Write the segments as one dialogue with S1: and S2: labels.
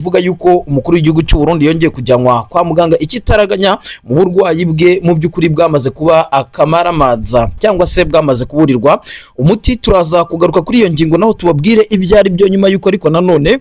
S1: vuga yuko umukuru w'igihugu cy'u Burundi yongeye kujyanwa kwa muganga ikitaraganya mu burwayi bwe mu by'ukuri bwamaze kuba akamaramaza cyangwa se bwamaze kuburirwa umuti. Turaza kugaruka kuri iyo ngingo naho tubabwire ibyari byo nyuma yuko ariko nanone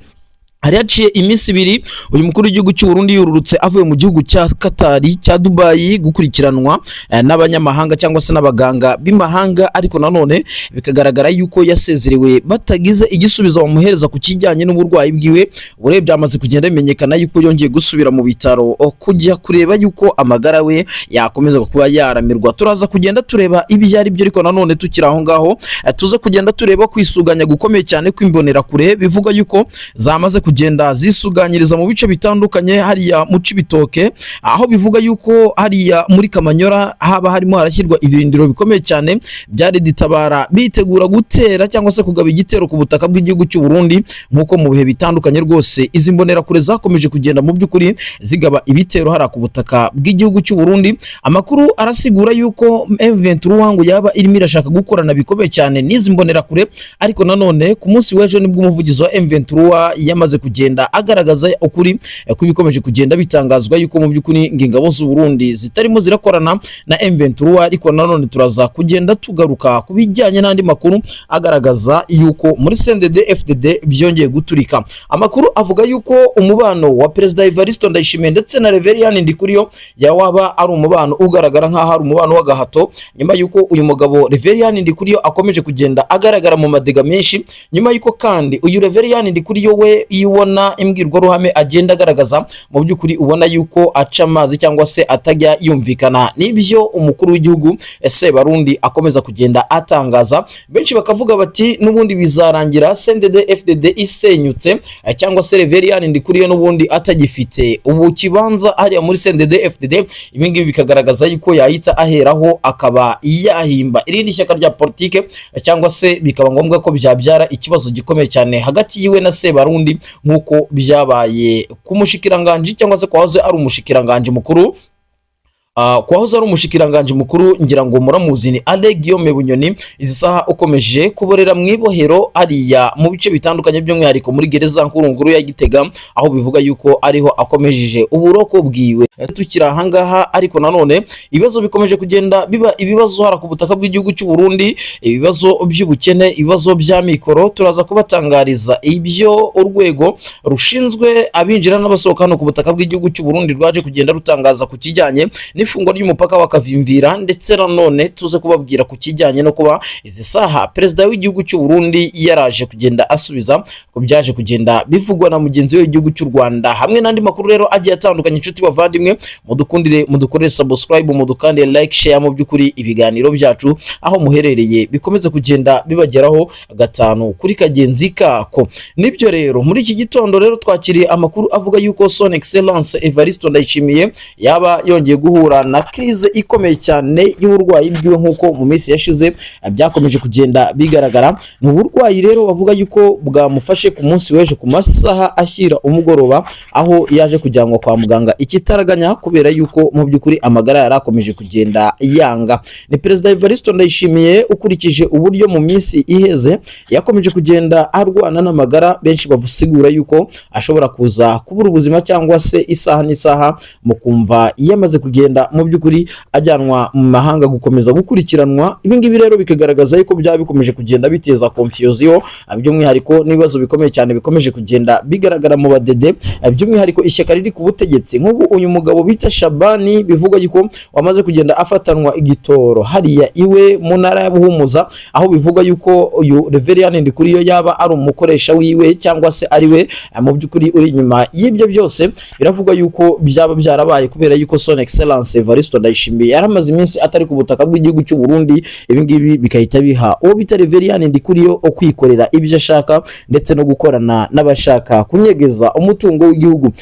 S1: hari haciye iminsi ibiri uyu mukuru w'igihugu cy'u Burundi yururutse avuye mu gihugu cya Katari cya Dubai gukurikiranwa n'abanyamahanga cyangwa se n'abaganga b'imahanga, ariko nanone bikagaragara yuko yasezerewe batagize igisubizo bamuhereza ku kijyanye n'uburwayi bwiwe. Uburebye byamaze kugenda bimenyekana yuko yongeye gusubira mu bitaro kujya kureba yuko amagara we yakomeza kuba yaramirwa. Turaza kugenda tureba ibyari byo, ariko nanone tukiri aho ngaho tuze kugenda tureba kwisuganya gukomeye cyane kwimbonera kure bivuga yuko zamaze kugenda zisuganyiriza mu bice bitandukanye hariya mu Cibitoke, aho bivuga yuko hariya muri Kamanyora haba harimo harashyirwa ibirindiro bikomeye cyane byari ditabara bitegura gutera cyangwa se kugaba igitero ku butaka bw'igihugu cy'u Burundi. Nkuko mu bihe bitandukanye rwose izi mbonera kure zakomeje kugenda mu by'ukuri zigaba ibitero hara ku butaka bw'igihugu cy'u Burundi. Amakuru arasigura yuko M23 ngo yaba irimo irashaka gukorana bikomeye cyane n'izi mbonera kure, ariko nanone ku munsi w'ejo nibwo umuvugizi wa M23 yamaze kugenda agaragaza ukuri kubikomeje kugenda bitangazwa yuko mu by'ukuri ingabo z'u Burundi zitarimo zirakorana na M23, ariko nanone turaza kugenda tugaruka kubijyanye n'andi makuru agaragaza yuko muri CNDD FDD byongeye guturika. Amakuru avuga yuko umubano wa Perezida Evariste Ndayishimiye ndetse na Reverien Ndikuriyo yawaba ari umubano ugaragara nk'aho ari umubano w'agahato, nyuma yuko uyu mugabo Reverien Ndikuriyo akomeje kugenda agaragara mu madega menshi, nyuma yuko kandi uyu Reverien Ndikuriyo we ubona imbwirwaruhame agenda agaragaza mu by'ukuri ubona yuko aca amazi cyangwa se atajya yumvikana n'ibyo umukuru w'igihugu Sebarundi akomeza kugenda atangaza. Benshi bakavuga bati n'ubundi bizarangira CNDD FDD isenyutse cyangwa se Reverien Ndikuriyo n'ubundi atagifite ubu kibanza hariya muri CNDD FDD. Ibingibi bikagaragaza yuko yahita aheraho akaba yahimba irindi shyaka rya politike cyangwa se bikaba ngombwa ko byabyara ikibazo gikomeye cyane hagati yiwe na Sebarundi, nkuko byabaye ku mushikiranganje cyangwa se kwahoze ari umushikiranganje mukuru ngira ngo muramuzi ni Guillaume Bunyoni. Izi saha ukomeje kuborera mwibohero ariya mu bice bitandukanye by'umwihariko muri gereza nkuru ya Gitega, aho bivuga yuko ariho akomejeje uburoko bwiwe. Tukira ahangaha ariko nanone ibibazo bikomeje kugenda biba ibibazo hara ku butaka bw'igihugu cy'u Burundi, ibibazo by'ubukene, ibibazo bya mikoro. Turaza kubatangariza ibyo urwego rushinzwe abinjira n'abasohoka hano ku butaka bw'igihugu cy'u Burundi rwaje kugenda rutangaza ku kijyanye n'ifungwa ry'umupaka wakavimvira, ndetse nanone tuze kubabwira ku kijyanye no kuba izi saha perezida w'igihugu cy'u Burundi yaraje kugenda asubiza ko byaje kugenda bivugwa na mugenzi we w'igihugu cy'u Rwanda, hamwe n'andi makuru rero agiye atandukanye. Inshuti bavandimwe, mudukorere subscribe, mudukande like, share mu by'ukuri ibiganiro byacu aho muherereye bikomeza kugenda bibageraho gatanu kuri kagenzi kako. Nibyo rero muri iki gitondo rero twakiriye amakuru avuga yuko Son Excellence Evariste Ndayishimiye yaba yongeye guhura na crise ikomeye cyane y'uburwayi bwiwe, nkuko mu minsi yashize byakomeje kugenda bigaragara. Ni uburwayi rero bavuga yuko bwamufashe ku munsi w'ejo ku masaha ashyira umugoroba, aho yaje kujyanwa kwa muganga ikitaraganya kubera yuko mu by'ukuri amagara yarakomeje kugenda yanga. Ni Perezida Evariste Ndayishimiye ukurikije uburyo mu minsi iheze yakomeje kugenda arwana n'amagara, benshi bavusigura yuko ashobora kuza kubura ubuzima cyangwa se isaha n'isaha mu kumva yamaze kugenda mu by'ukuri ajyanwa mu mahanga gukomeza gukurikiranwa. Ibingibi rero bikagaragaza yuko byaba bikomeje kugenda biteza confusion, by'umwihariko n'ibibazo bikomeye cyane bikomeje kugenda bigaragara mu badede, by'umwihariko ishyaka riri ku butegetsi. Nk'ubu uyu mugabo bita Shabani bivuga yuko wamaze kugenda afatanwa igitoro hariya iwe mu ntara ya Buhumuza, aho bivuga yuko uyu Reverien Ndikuriyo yaba ari umukoresha wiwe cyangwa se ari we mu by'ukuri uri inyuma y'ibyo byose. Biravuga yuko byaba byarabaye kubera yuko Son Excellence Evariste Ndayishimiye yaramaze iminsi atari ku butaka bw'igihugu cy'u Burundi. Ibingibi bikahita biha uwo bita Reverien Ndikuriyo kwikorera ibyo ashaka ndetse no gukorana n'abashaka kunyegeza umutungo w'igihugu.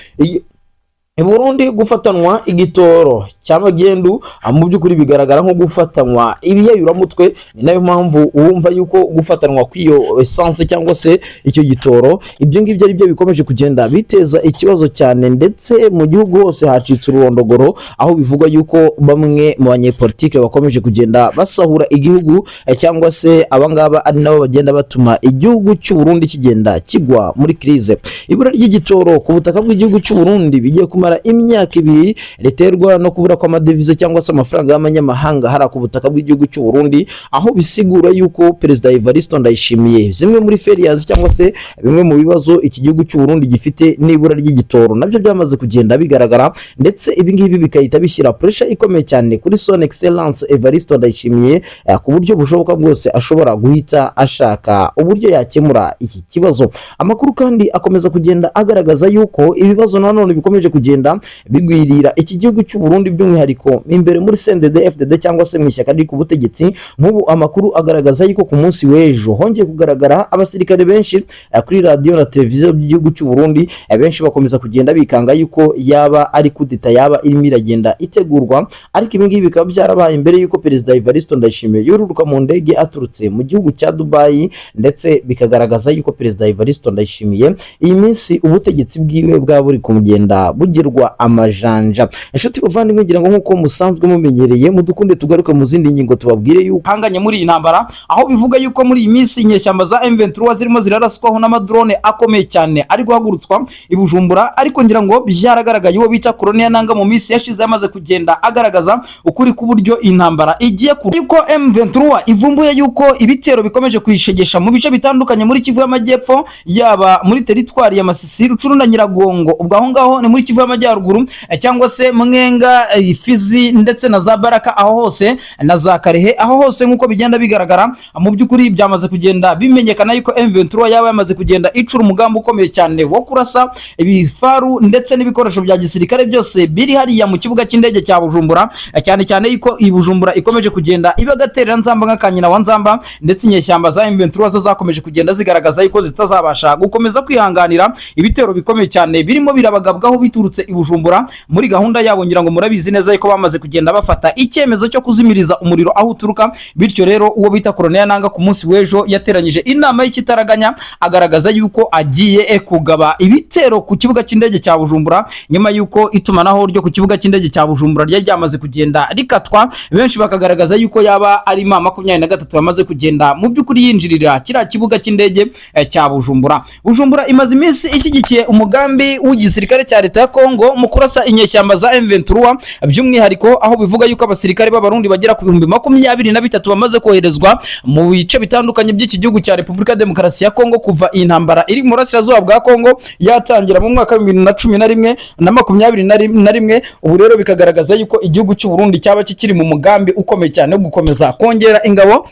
S1: Burundi gufatanwa igitoro cy'amagendu mu by'ukuri bigaragara nko gufatanwa ibiyayuramutwe. Ni nayo mpamvu wumva yuko gufatanwa kw'iyo essence cyangwa se icyo gitoro, ibyo ngibyo ari byo bikomeje kugenda biteza ikibazo cyane, ndetse mu gihugu hose hacitse ururondogoro, aho bivugwa yuko bamwe mu banyepolitike bakomeje kugenda basahura igihugu cyangwa se abangaba ari nabo bagenda batuma igihugu cy'u Burundi kigenda kigwa muri crise. Ibura ry'igitoro ku butaka bw'igihugu cy'u Burundi bigiye kumara imyaka 2 riterwa no kubura kw'amadevize cyangwa se amafaranga y'amanyamahanga hari ku butaka bw'igihugu cy'u Burundi, aho bisigura yuko Perezida Evariste Ndayishimiye zimwe muri ferias cyangwa se bimwe mu bibazo iki gihugu cy'u Burundi gifite n'ibura ry'igitoro nabyo byamaze kugenda bigaragara, ndetse ibi ngibi bikahita bishyira pressure ikomeye cyane kuri son excellence Evariste Ndayishimiye ku buryo bushoboka bwose ashobora guhita ashaka uburyo yakemura iki kibazo. Amakuru kandi akomeza kugenda agaragaza yuko ibibazo nanone bikomeje kugenda bigwirira iki gihugu cy'u Burundi, by'umwihariko imbere muri CNDD-FDD cyangwa se mu ishyaka riri ku butegetsi. Nk'ubu amakuru agaragaza yuko ku munsi w'ejo hongeye kugaragara abasirikare benshi kuri radio na televiziyo by'igihugu cy'u Burundi, benshi bakomeza kugenda bikanga yuko yaba ari kudeta yaba irimo iragenda itegurwa, ariko ibi ngibi bikaba byarabaye imbere yuko Perezida Evariste Ndayishimiye yururuka mu ndege aturutse mu gihugu cya Dubai, ndetse bikagaragaza yuko Perezida Evariste Ndayishimiye iyi minsi ubutegetsi bwiwe bwa buri kumugenda bugirwa amajanja. Inshuti bavandimwe, ngira ngo nkuko musanzwe mumenyereye, mudukunde tugaruke mu zindi ngingo tubabwire yuko hanganye muri iyi ntambara, aho bivuga yuko muri iyi minsi inyeshyamba za M23 zirimo ziraraswaho n'amadrone akomeye cyane ari guhagurutswa i Bujumbura, ariko ngira ngo byaragaragaye uwo bita Colonel Nanga mu minsi yashize yamaze kugenda agaragaza ukuri ku buryo intambara igiye yuko M23 ivumbuye yuko ibitero bikomeje kuyishegesha mu bice bitandukanye muri Kivu y'Amajyepfo, yaba muri teritwari ya Masisi, Rucuru na Nyiragongo, ubwo aho ngaho ni muri Kivu y'Amajyaruguru cyangwa se Mwenga, Fizi ndetse na za Baraka, aho hose na za Karehe, aho hose nkuko bigenda bigaragara mu by'ukuri byamaze kugenda bimenyekana yuko M23 yaba yamaze kugenda icura umugambi ukomeye cyane wo kurasa ibifaru ndetse n'ibikoresho bya gisirikare byose biri hariya mu kibuga cy'indege cya Bujumbura, cyane cyane yuko i Bujumbura ikomeje kugenda ibagaterera nzamba nk'akanyina wa nzamba, ndetse inyeshyamba za M23 zo zakomeje kugenda zigaragaza yuko zitazabasha gukomeza kwihanganira ibitero bikomeye cyane birimo birabagabwaho biturutse i Bujumbura. Muri gahunda yabo ngira ngo murabizi neza yuko bamaze kugenda bafata icyemezo cyo kuzimiriza umuriro aho uturuka, bityo rero uwo bita Colonel Nanga ku munsi w'ejo yateranyije inama y'ikitaraganya agaragaza yuko agiye kugaba ibitero ku kibuga cy'indege cya Bujumbura, nyuma yuko itumanaho ryo ku kibuga cy'indege cya Bujumbura ryamaze kugenda rikatwa. Benshi bakagaragaza yuko yaba ari ma 23 bamaze kugenda mu by'ukuri yinjirira kira kibuga cy'indege cya Bujumbura. Bujumbura imaze iminsi ishyigikiye umugambi w'igisirikare cya leta ya Kongo mu kurasa inyeshyamba za M23, by'umwihariko aho bivuga yuko abasirikare b'abarundi bagera ku 23 bamaze koherezwa mu bice bitandukanye by'iki gihugu cya Repubulika Demokarasi ya Kongo kuva iyi ntambara iri mu burasirazuba bwa Kongo yatangira mu mwaka wa 2011 na 2021. Ubu rero bikagaragaza yuko igihugu cy'u Burundi cyaba kikiri mu mugambi ukomeye cyane wo gukomeza kongera ingabo,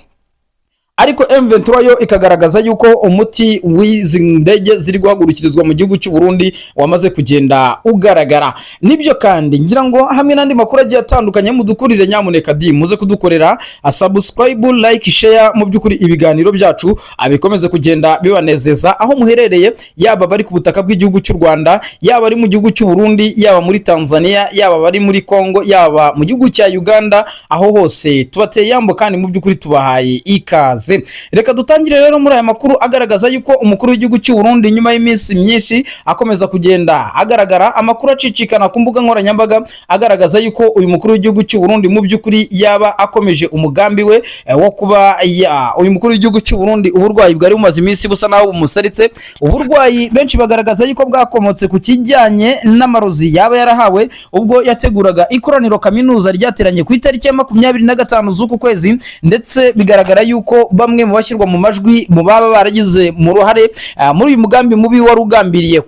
S1: ariko M23 yo ikagaragaza yuko umuti w'izi ndege ziri guhagurukirizwa mu gihugu cy'u Burundi wamaze kugenda ugaragara. Nibyo kandi ngira ngo hamwe n'andi makuru agiye atandukanye mudukurire, nyamuneka muze kudukorera subscribe, like, share, mu by'ukuri ibiganiro byacu abikomeze kugenda bibanezeza aho muherereye, yaba bari ku butaka bw'igihugu cy'u Rwanda, yaba ari mu gihugu cy'u Burundi, yaba muri Tanzania, yaba bari muri Kongo, yaba mu gihugu cya Uganda, aho hose tubateye yambo kandi mu by'ukuri tubahaye ikaze. Reka dutangire rero muri aya makuru agaragaza yuko umukuru w'igihugu cy'u Burundi nyuma y'iminsi myinshi akomeza kugenda agaragara amakuru acicikana ku mbuga nkoranyambaga agaragaza yuko uyu mukuru w'igihugu cy'u Burundi mu by'ukuri yaba akomeje umugambi we wo kuba uyu mukuru w'igihugu cy'u Burundi uburwayi bwari bumaze iminsi busa naho bumusaritse. Uburwayi benshi bagaragaza yuko bwakomotse ku kijyanye n'amarozi yaba yarahawe ubwo yateguraga ikoraniro kaminuza ryateranye ku itariki ya 25 z'uku kwezi, ndetse bigaragara yuko bamwe mu bashyirwa mu majwi mu baba baragize mu ruhare muri uyu mugambi mubi warugambiriye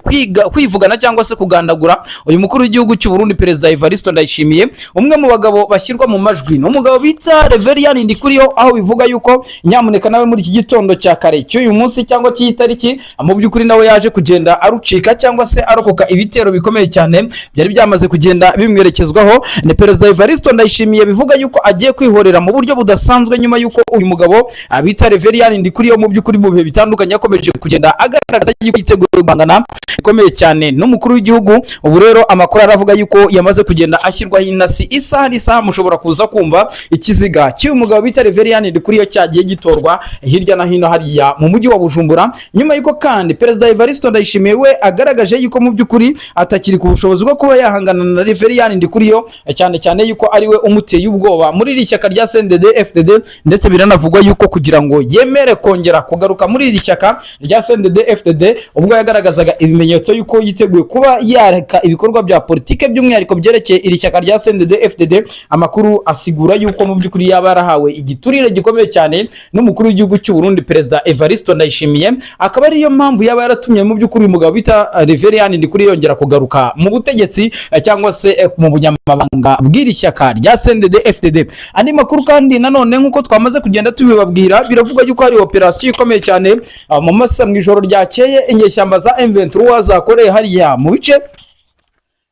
S1: kwivugana cyangwa se kugandagura uyu mukuru w'igihugu cy'u Burundi Perezida Evariste Ndayishimiye. Umwe mu bagabo bashyirwa mu majwi no mugabo bita Reverien Ndikuriyo, aho bivuga yuko nyamuneka nawe muri iki gitondo cya kare cy'uyu munsi cyangwa cy'itariki mu by'ukuri nawe yaje kugenda arucika cyangwa se arokoka ibitero bikomeye cyane byari byamaze kugenda bimwerekezwaho. Ni Perezida Evariste Ndayishimiye bivuga yuko agiye kwihorera mu buryo budasanzwe nyuma yuko uyu mugabo bita Reverien Ndikuriyo mu by'ukuri mu bihe bitandukanye yakomeje kugenda agaragaza yuko yiteguye guhangana ikomeye cyane n'umukuru w'igihugu. Ubu rero amakuru aravuga yuko yamaze kugenda ashyirwaho inasi isaha mushobora kuza kumva ikiziga cy'uyu mugabo bita Reverien Ndikuriyo cyagiye gitorwa hirya na hino hariya mu mujyi wa Bujumbura, nyuma yuko kandi Perezida Evariste Ndayishimiye we agaragaje yuko mu by'ukuri atakiri ku bushobozi bwo kuba yahangana na Reverien Ndikuriyo, cyane yuko ari we umuteye ubwoba muri iri shyaka rya CNDD-FDD, ndetse biranavugwa yuko kugira ngo yemere kongera kugaruka muri iri shyaka rya CNDD-FDD ubwo yagaragazaga ibimenyetso yuko yiteguye kuba yareka ibikorwa bya politike by'umwihariko byerekeye iri shyaka rya CNDD-FDD. Amakuru asigura yuko mu by'ukuri yaba yarahawe igiturire gikomeye cyane n'umukuru w'igihugu cy'u Burundi Perezida Evariste Ndayishimiye, akaba ariyo mpamvu yaba yaratumye mu by'ukuri umugabo bita Reverien Ndikuriyo yongera kugaruka mu butegetsi cyangwa se mu bunyamabanga bw'iri shyaka rya CNDD-FDD. Andi makuru kandi nanone nk'uko twamaze kugenda tubibabwira, biravuga yuko hari operasiyo ikomeye cyane mu ijoro ryakeye inyeshyamba za M23 zakoreye hariya mu bice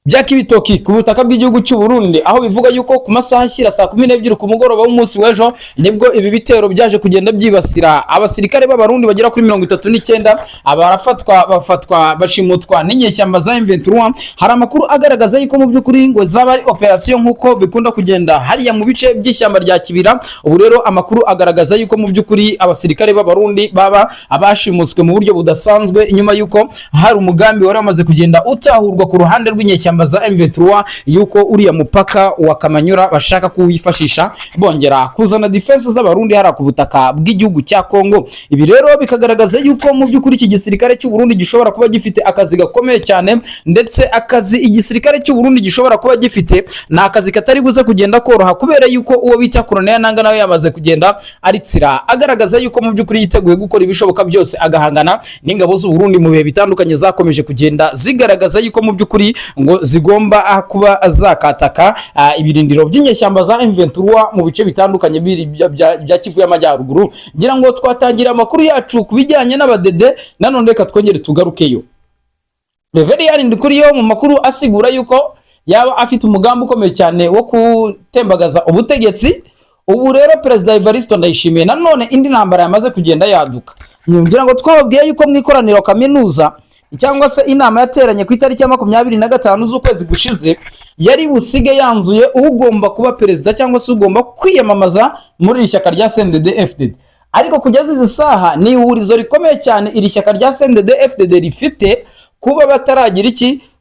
S1: bya Kibitoki ku butaka bw'igihugu cy'u Burundi, aho bivuga yuko ku masaha ashyira saa 12 ku mugoroba w'umunsi w'ejo nibwo ibi bitero byaje kugenda byibasira abasirikare b'abarundi bagera kuri 39 bafatwa bashimutwa n'inyeshyamba za M23. Hari amakuru agaragaza yuko mu by'ukuri ngo zaba ari operasiyo nk'uko bikunda kugenda hariya mu bice by'ishyamba rya Kibira. Ubu rero amakuru agaragaza yuko mu by'ukuri abasirikare b'abarundi baba abashimuswe mu buryo budasanzwe, nyuma yuko hari umugambi wari wamaze kugenda utahurwa ku ruhande rw'inyeshyamba za M23 yuko uriya mupaka wa Kamanyura bashaka kuwifashisha bongera kuzana defense z'abarundi hari ku butaka bw'igihugu cya Kongo. Ibi rero bikagaragaza yuko mu by'ukuri iki gisirikare cy'u Burundi gishobora kuba gifite akazi gakomeye cyane, ndetse akazi igisirikare cy'u Burundi gishobora kuba gifite na akazi katari buze kugenda koroha, kubera yuko uwo bita Colonel Nanga nawe yamaze kugenda aritsira agaragaza yuko mu by'ukuri yiteguye gukora ibishoboka byose agahangana n'ingabo z'u Burundi mu bihe bitandukanye zakomeje kugenda zigaragaza yuko mu by'ukuri ngo zigomba kuba zakataka ibirindiro by'inyeshyamba za M23 mu bice bitandukanye bya Kivu y'Amajyaruguru. Ngira ngo twatangira amakuru yacu kubijyanye n'abadede, nanone reka twongere tugarukeyo. Reverien Ndikuriyo mu makuru asigura yuko yaba afite umugambi ukomeye cyane wo kutembagaza ubutegetsi. Ubu rero Perezida Evariste Ndayishimiye nanone indi ntambara yamaze kugenda yaduka. Ngira ngo twababwiye yuko mu ikoraniro kaminuza cyangwa se inama yateranye ku itariki ya 25 z'ukwezi gushize yari busige yanzuye ugomba kuba perezida cyangwa se ugomba kwiyamamaza muri iri shyaka rya CNDD-FDD. Ariko kugeza izi saha ni ihurizo rikomeye cyane iri shyaka rya CNDD-FDD rifite kuba bataragira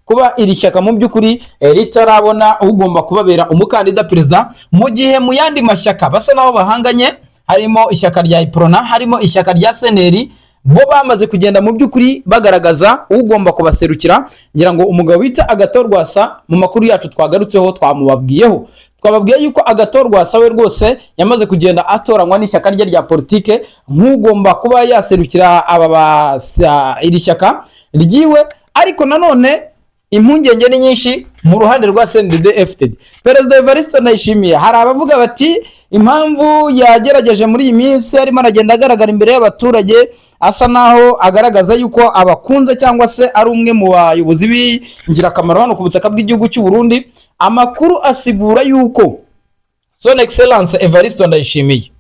S1: kuba iri shyaka mu by'ukuri ritarabona ugomba kubabera umukandida perezida, mu gihe mu yandi mashyaka basa naho bahanganye, harimo ishyaka rya Iprona, harimo ishyaka rya Seneri, bo bamaze kugenda mu by'ukuri bagaragaza ugomba kubaserukira. Ngira ngo umugabo wita Agathon Rwasa mu makuru yacu twagarutseho twababwiye yuko Agathon Rwasa we rwose yamaze kugenda atoranywa n'ishyaka rye rya politike nk'ugomba kuba yaserukira iri shyaka ryiwe. Ariko nanone impungenge ni nyinshi mu ruhande rwa CNDD-FDD. Perezida Evariste Ndayishimiye hari abavuga bati impamvu yagerageje muri iyi minsi arimo aragenda agaragara imbere y'abaturage asa naho agaragaza yuko abakunze cyangwa se ari umwe mu bayobozi b'ingirakamaro hano ku butaka bw'igihugu cy'u Burundi. Amakuru asigura yuko Son Excellence Evariste Ndayishimiye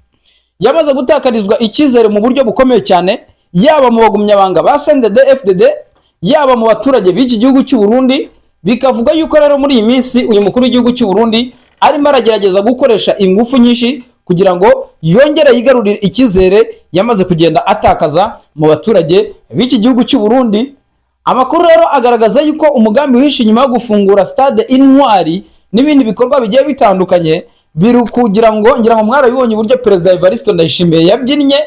S1: yamaze gutakarizwa icyizere mu buryo bukomeye cyane, yaba mu bagumyabanga ba CNDD-FDD, yaba mu baturage b'iki gihugu cy'u Burundi. Bikavuga yuko rero muri iyi minsi uyu mukuru w'igihugu cy'u Burundi arimo aragerageza gukoresha ingufu nyinshi kugira ngo yongere yigarurire icyizere yamaze kugenda atakaza mu baturage b'iki gihugu cy'u Burundi. Amakuru rero agaragaza yuko umugambi wihishe inyuma yo gufungura stade Intwari n'ibindi bikorwa bigiye bitandukanye biri kugira ngo, ngira ngo mwarabibonye uburyo Perezida Evariste Ndayishimiye yabyinnye.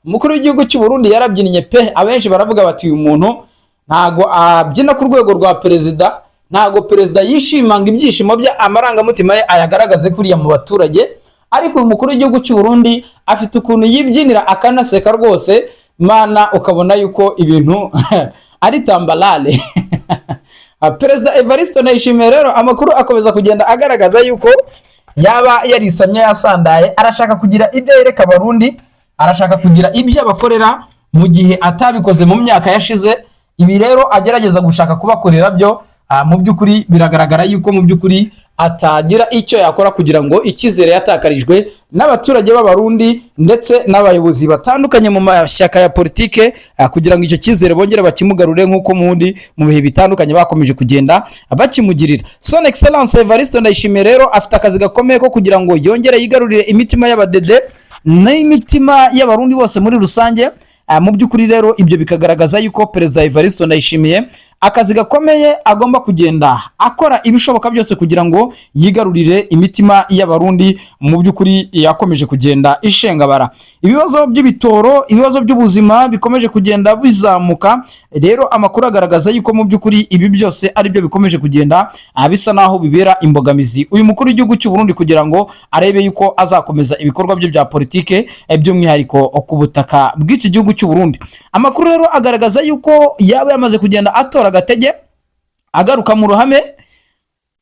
S1: Umukuru w'igihugu cy'u Burundi yarabyinnye pe, abenshi baravuga bati uyu muntu ntago abyina ku rwego rwa perezida, ntago perezida yishimanga ibyishimo bya amarangamutima ye ayagaragaze kuriya mu baturage. Ariko uyu mukuru w'igihugu cy'u Burundi afite ukuntu yibyinira akanaseka rwose, mana ukabona yuko ibintu ari tambalale. Perezida Evariste Ndayishimiye rero amakuru akomeza kugenda agaragaza yuko yaba yarisamye yasandaye, arashaka kugira ibyo yereka abarundi, arashaka kugira ibyo abakorera mu gihe atabikoze mu myaka yashize. Ibi rero agerageza gushaka kubakorera byo mu by'ukuri biragaragara yuko mu by'ukuri atagira icyo yakora kugira ngo icyizere yatakarijwe n'abaturage b'abarundi ndetse n'abayobozi batandukanye mu mashyaka ya politike kugira ngo icyo cyizere bongere bakimugarure nk'uko mu bihe bitandukanye bakomeje kugenda bakimugirira. Son Excellence Evariste Ndayishimiye rero afite akazi gakomeye ko kugira ngo yongere yigarurire imitima y'abadede n'imitima y'abarundi bose muri rusange. Mu by'ukuri rero ibyo bikagaragaza yuko Perezida Evariste Ndayishimiye akazi gakomeye agomba kugenda akora ibishoboka byose kugira ngo yigarurire imitima y'abarundi. Mu by'ukuri yakomeje kugenda ishengabara, ibibazo by'ibitoro, ibibazo by'ubuzima bikomeje kugenda bizamuka. Rero amakuru agaragaza yuko mu by'ukuri ibi byose ari byo bikomeje kugenda bisa naho bibera imbogamizi uyu mukuru w'igihugu cy'u Burundi kugira ngo arebe yuko azakomeza ibikorwa bye bya politike by'umwihariko ku butaka bw'iki gihugu cy'u Burundi. Amakuru rero agaragaza yuko yaba yamaze kugenda atora agatege agaruka mu ruhame,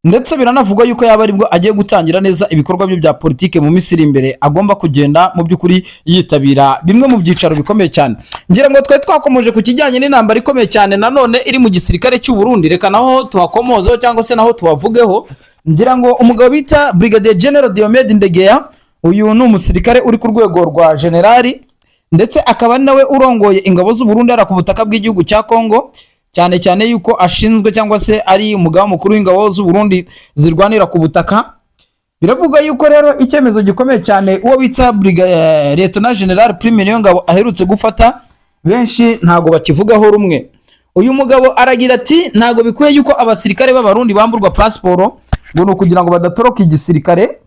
S1: ndetse biranavugwa yuko yaba aribwo agiye gutangira neza ibikorwa bye bya politike mu misiri imbere. Agomba kugenda mu by'ukuri yitabira bimwe mu byicaro bikomeye cyane. Ngira ngo twari twakomeje ku kijyanye n'intambara ikomeye cyane nanone iri mu gisirikare cy'u Burundi, reka naho tuhakomozeho cyangwa se naho tuhavugeho. Ngira ngo umugabo bita Brigadier General Diomede Ndegeya, uyu ni umusirikare uri ku rwego rwa generali ndetse akaba nawe urongoye ingabo z'u Burundi ara ku butaka bw'igihugu cya Kongo, cyane cyane yuko ashinzwe cyangwa se ari umugaba mukuru w'ingabo z'u Burundi zirwanira ku butaka. Biravuga yuko rero icyemezo gikomeye cyane uwo bita Lieutenant General Prime Niyongabo aherutse gufata benshi ntago bakivugaho rumwe. Uyu mugabo aragira ati ntago bikwiye yuko abasirikare b'abarundi bamburwa passport ngo no kugira ngo badatoroka igisirikare.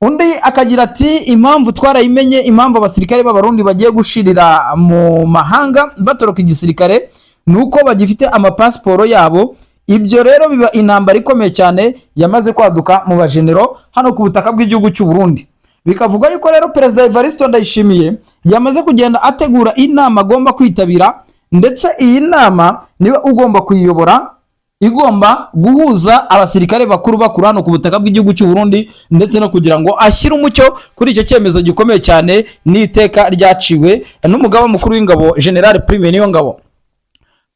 S1: Undi akagira ati impamvu twarayimenye, impamvu abasirikare b'abarundi bagiye gushirira mu mahanga batoroka igisirikare nuko bagifite amapasiporo yabo. Ibyo rero biba intambara ikomeye cyane yamaze kwaduka mu bajenero hano ku butaka bw'igihugu cy'u Burundi. Bikavuga yuko rero Perezida Evariste Ndayishimiye yamaze kugenda ategura inama agomba kwitabira, ndetse iyi nama niwe ugomba kuyiyobora, igomba guhuza abasirikare bakuru hano ku butaka bw'igihugu cy'u Burundi, ndetse no kugira ngo ashyire umucyo kuri icyo cyemezo gikomeye cyane n'iteka ryaciwe n'umugaba mukuru w'ingabo General Prime Niyongabo.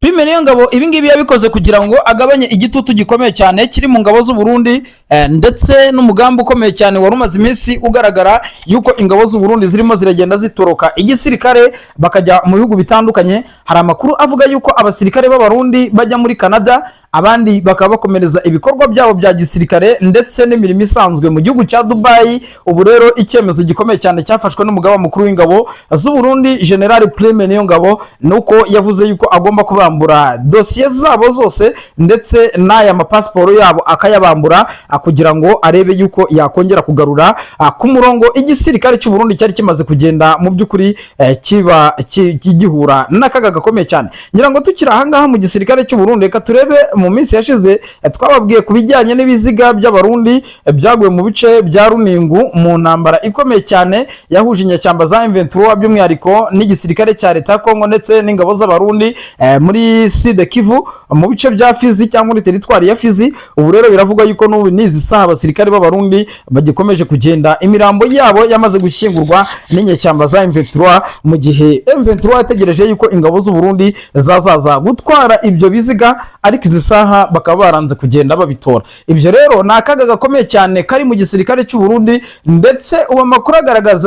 S1: Prime Niyongabo ibi ngibi yabikoze kugira ngo agabanye igitutu gikomeye cyane kiri mu ngabo z'u Burundi, ndetse n'umugambi ukomeye cyane wari umaze iminsi ugaragara yuko ingabo z'u Burundi zirimo ziragenda zitoroka igisirikare bakajya mu bihugu bitandukanye. Hari amakuru avuga yuko abasirikare b'abarundi bajya muri Canada, abandi bakaba bakomereza ibikorwa byabo bya gisirikare ndetse n'imirimo isanzwe mu gihugu cya Dubai. Ubu rero icyemezo gikomeye cyane cyafashwe n'umugaba mukuru w'ingabo z'u Burundi General Prime Niyongabo nuko yavuze yuko agomba kubambura dosiye zabo zose ndetse n'aya mapasiporo yabo akayabambura kugira ngo arebe yuko yakongera kugarura ku murongo igisirikare cy'u Burundi cyari kimaze kugenda mu by'ukuri kiba kigihura n'akaga gakomeye cyane. Ngira ngo tukiri ahangaha mu gisirikare cy'u Burundi, reka turebe mu minsi yashize twababwiye ku bijyanye n'ibiziga by'abarundi byaguye mu bice bya Runingu mu ntambara ikomeye cyane yahuje inyeshyamba za M23 by'umwihariko n'igisirikare cya leta ya Kongo ndetse n'ingabo z'abarundi muri Sud Kivu mu bice bya Fizi cyangwa muri teritwari ya Fizi. Ubu rero biravuga yuko n'ubu nizi saha abasirikare b'abarundi bagikomeje kugenda imirambo yabo yamaze gushyingurwa n'inyeshyamba za M23, mu gihe M23 yategereje yuko ingabo z'u Burundi zazaza gutwara ibyo biziga, ariko izi saha bakaba baranze kugenda babitora. Ibyo rero ni akaga gakomeye cyane kari mu gisirikare cy'u Burundi, ndetse ubu amakuru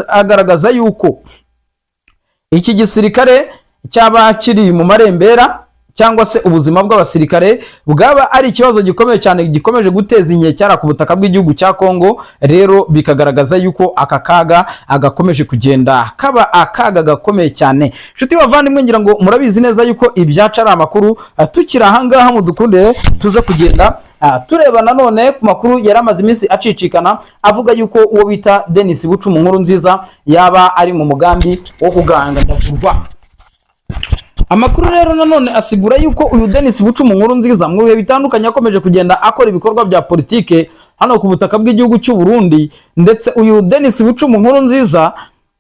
S1: agaragaza yuko iki gisirikare cyaba kiri mu marembera cyangwa se ubuzima bw'abasirikare bwaba ari ikibazo gikomeye cyane gikomeje guteza inyecyara ku butaka bw'igihugu cya Kongo. Rero bikagaragaza yuko aka kaga agakomeje kugenda kaba akaga gakomeye cyane. Nshuti bavandimwe, ngira ngo murabizi neza yuko ibyaca ari amakuru. Tukiri ahangaha mudukunde tuze kugenda tureba nanone ku makuru yari amaze iminsi acicikana avuga yuko uwo bita Denis Bucumu Nkurunziza yaba ari mu mugambi wo kugandagurwa. Amakuru rero nanone asigura yuko uyu Denis Bucumu Nkurunziza mu bihe bitandukanye akomeje kugenda akora ibikorwa bya politike hano ku butaka bw'igihugu cy'u Burundi, ndetse uyu Denis Bucumu Nkurunziza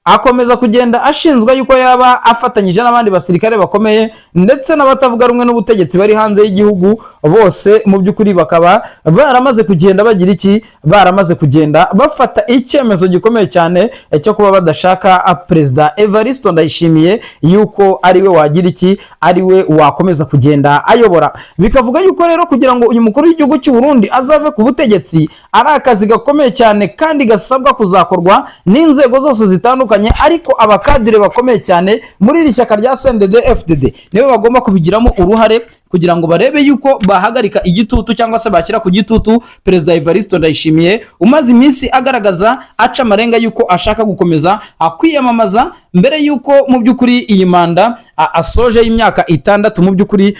S1: akomeza kugenda ashinzwa yuko yaba afatanyije n'abandi basirikare bakomeye ndetse n'abatavuga rumwe n'ubutegetsi bari hanze y'igihugu, bose mu by'ukuri bakaba baramaze kugenda bagira iki, baramaze kugenda bafata icyemezo gikomeye cyane cyo kuba badashaka Perezida Evariste Ndayishimiye yuko ari we wagira iki, ari we wakomeza kugenda ayobora. Bikavuga yuko rero kugira ngo uyu mukuru w'igihugu cy'u Burundi azave ku butegetsi ari akazi gakomeye cyane kandi gasabwa kuzakorwa n'inzego zose zitandukanye, ariko abakadire bakomeye cyane muri iri shyaka rya CNDD-FDD nibo bagomba kubigiramo uruhare kugira ngo barebe yuko bahagarika igitutu cyangwa se bashyira ku gitutu Perezida Evariste Ndayishimiye umaze iminsi agaragaza aca amarenga yuko ashaka gukomeza kwiyamamaza mbere yuko mu by'ukuri iyi manda asoje y'imyaka 6. Mu by'ukuri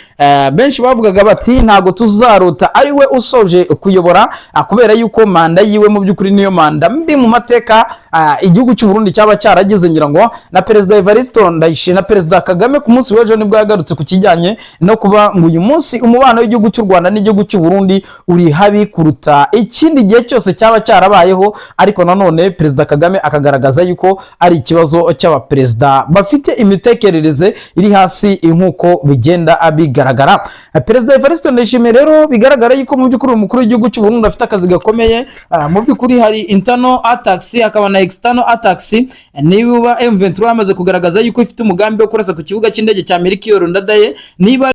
S1: benshi bavugaga bati ntago tuzarota ari we usoje kuyobora kubera yuko manda yiwe mu by'ukuri niyo manda mbi mu mateka igihugu cy'u Burundi cyaba cyaragize, ngira ngo na Perezida Evariste Ndayishimiye na Perezida Kagame ku munsi w'ejo nibwo yagarutse ku kijyanye no kuba ngo uyu munsi umubano w'igihugu cy'u Rwanda n'igihugu cy'u Burundi uri habi kuruta ikindi gihe cyose cyaba cyarabayeho, ariko nanone Perezida Kagame akagaragaza yuko ari ikibazo cy'abaperezida bafite imitekerereze iri hasi nk'uko bigenda bigaragara. Perezida Evariste Ndayishimiye rero bigaragara yuko mu by'ukuri umukuru w'igihugu cy'u Burundi afite akazi gakomeye. Mu by'ukuri hari internal attacks akaba na external attacks. Niba M23 yamaze kugaragaza yuko ifite umugambi wo kurasa ku kibuga cy'indege cya Melchior Ndadaye, niba